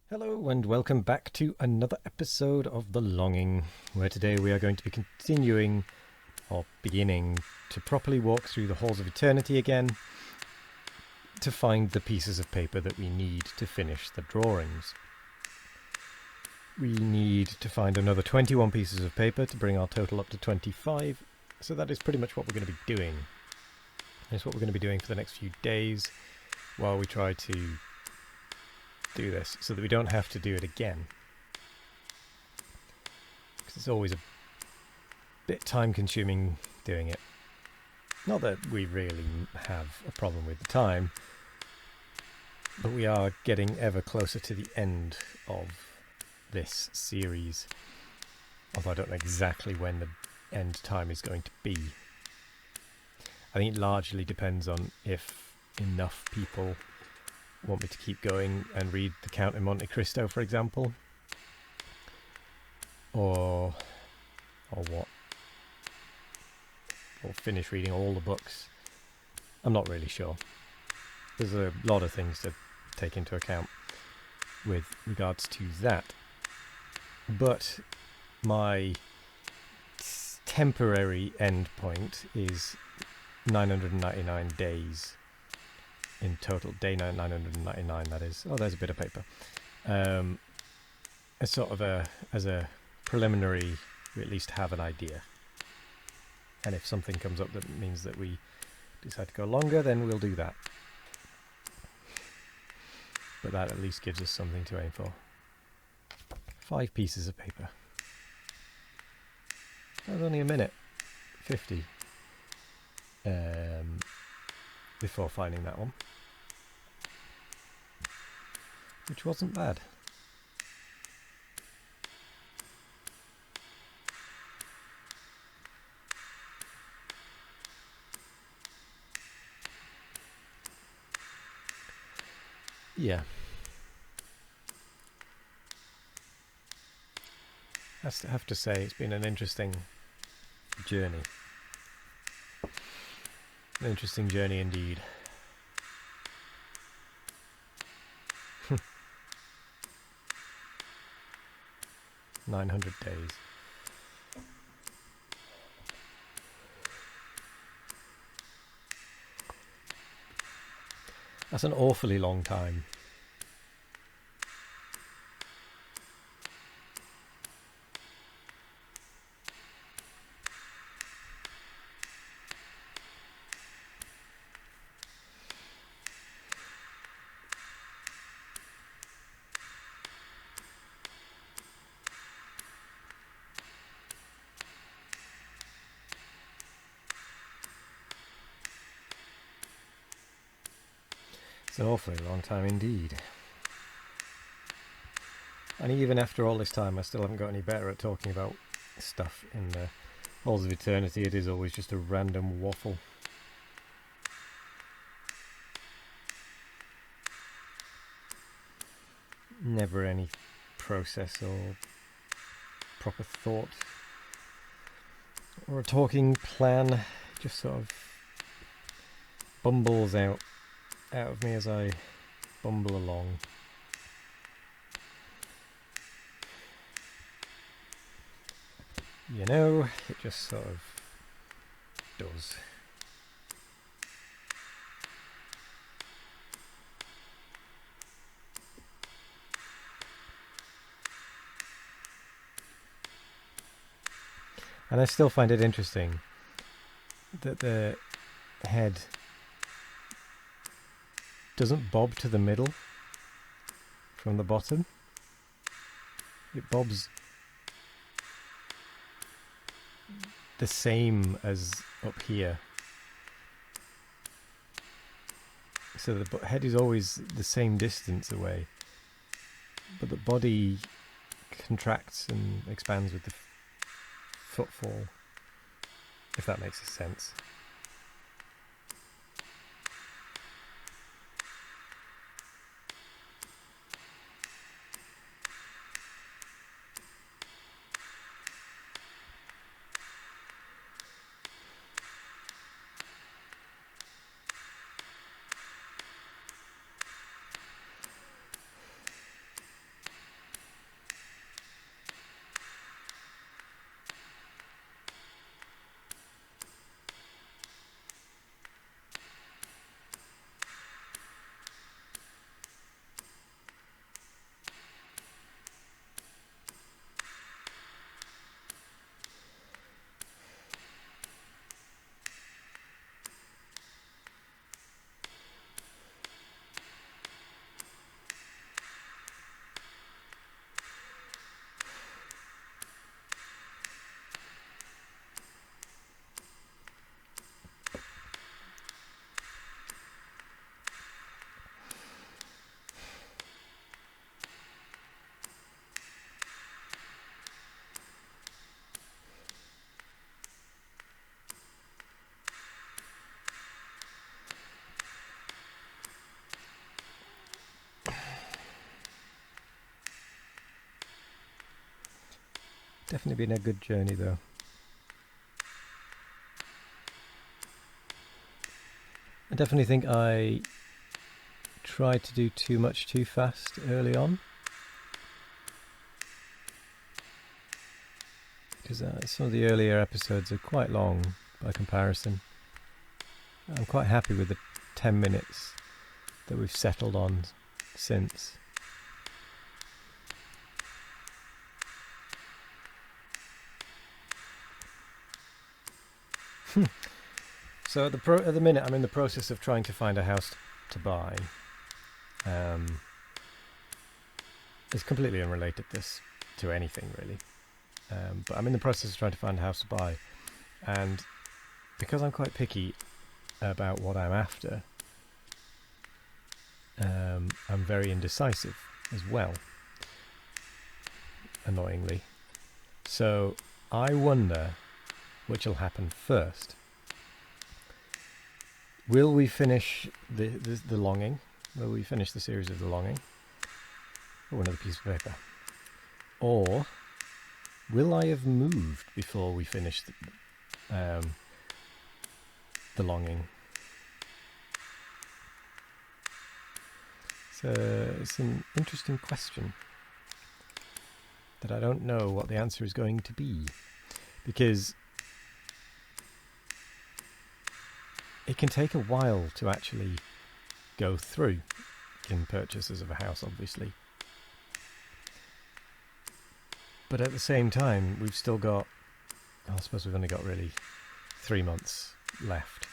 Hello and welcome back to another episode of The Longing, where today we are going to be continuing, or beginning, to properly walk through the halls of eternity again to find the pieces of paper that we need to finish the drawings. We need to find another 21 pieces of paper to bring our total up to 25, so that is pretty much what we're going to be doing. It's what we're going to be doing for the next few days while we try to do this, so that we don't have to do it again, because it's always a bit time consuming doing it. Not that we really have a problem with the time, but we are getting ever closer to the end of this series, although I don't know exactly when the end time is going to be. I think it largely depends on if enough people want me to keep going and read The Count in Monte Cristo, for example, or what, or finish reading all the books. I'm not really sure. There's a lot of things to take into account with regards to that, but my temporary end point is 999 days in total. Day 999, that is. Oh, there's a bit of paper. As sort of as a preliminary, we at least have an idea. And if something comes up that means that we decide to go longer, then we'll do that. But that at least gives us something to aim for. 5 pieces of paper. That was only a minute 50 before finding that one, which wasn't bad. Yeah. I have to say, it's been an interesting journey. An interesting journey indeed. 900 days. That's an awfully long time. It's an awfully long time indeed. And even after all this time, I still haven't got any better at talking about stuff in the Halls of Eternity. It is always just a random waffle. Never any process or proper thought or a talking plan. Just sort of bumbles out of me as I bumble along. You know, it just sort of does. And I still find it interesting that the head doesn't bob to the middle from the bottom. It bobs the same as up here. So the head is always the same distance away, but the body contracts and expands with the footfall, if that makes sense. Definitely been a good journey though. I definitely think I tried to do too much too fast early on, because some of the earlier episodes are quite long by comparison. I'm quite happy with the 10 minutes that we've settled on since. So at the minute I'm in the process of trying to find a house to buy. It's completely unrelated to anything really, but I'm in the process of trying to find a house to buy, and because I'm quite picky about what I'm after, I'm very indecisive as well, annoyingly. So I wonder which will happen first. Will we finish the Longing? Will we finish the series of The Longing? Oh, another piece of paper. Or will I have moved before we finish the Longing? So it's an interesting question that I don't know what the answer is going to be, because it can take a while to actually go through in purchases of a house, obviously. But at the same time, we've still got, I suppose we've only got really 3 months left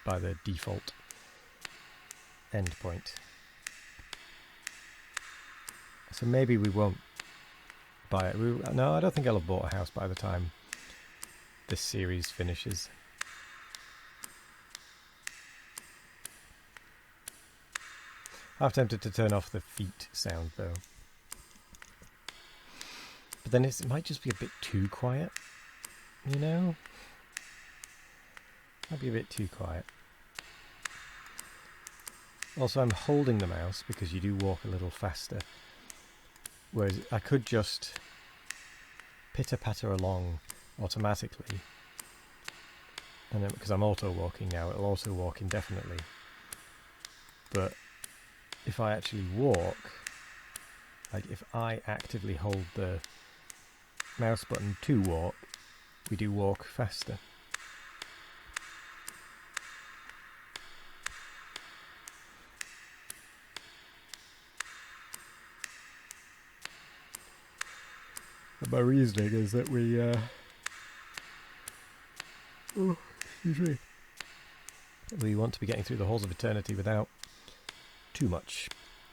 by the default endpoint. So maybe we won't buy it. No, I don't think I'll have bought a house by the time this series finishes. I'm tempted to turn off the feet sound though. But then it might just be a bit too quiet, you know? Might be a bit too quiet. Also, I'm holding the mouse because you do walk a little faster. Whereas I could just pitter-patter along automatically. And then, because I'm auto-walking now, it'll auto-walk indefinitely. But if I actually walk, like if I actively hold the mouse button to walk, we do walk faster. And my reasoning is that we want to be getting through the halls of eternity without too much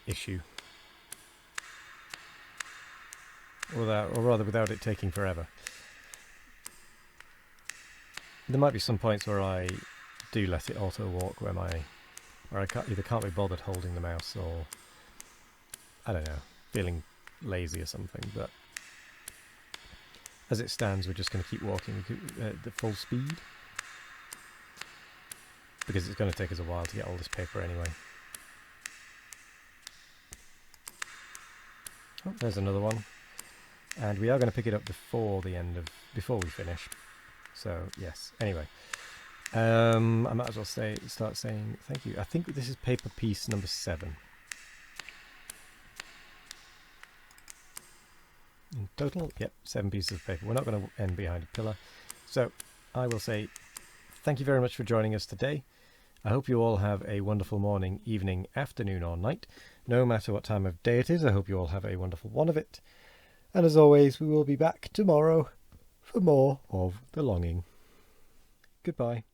issue. Or rather without it taking forever. There might be some points where I do let it auto walk where I can't be bothered holding the mouse, or I don't know, feeling lazy or something, but as it stands we're just going to keep walking at the full speed, because it's going to take us a while to get all this paper anyway. Oh, there's another one. And we are going to pick it up before we finish. So, yes. Anyway. I might as well start saying thank you. I think this is paper piece number 7. In total, yep, 7 pieces of paper. We're not going to end behind a pillar. So, I will say thank you very much for joining us today. I hope you all have a wonderful morning, evening, afternoon or night. No matter what time of day it is, I hope you all have a wonderful one of it. And as always, we will be back tomorrow for more of The Longing. Goodbye.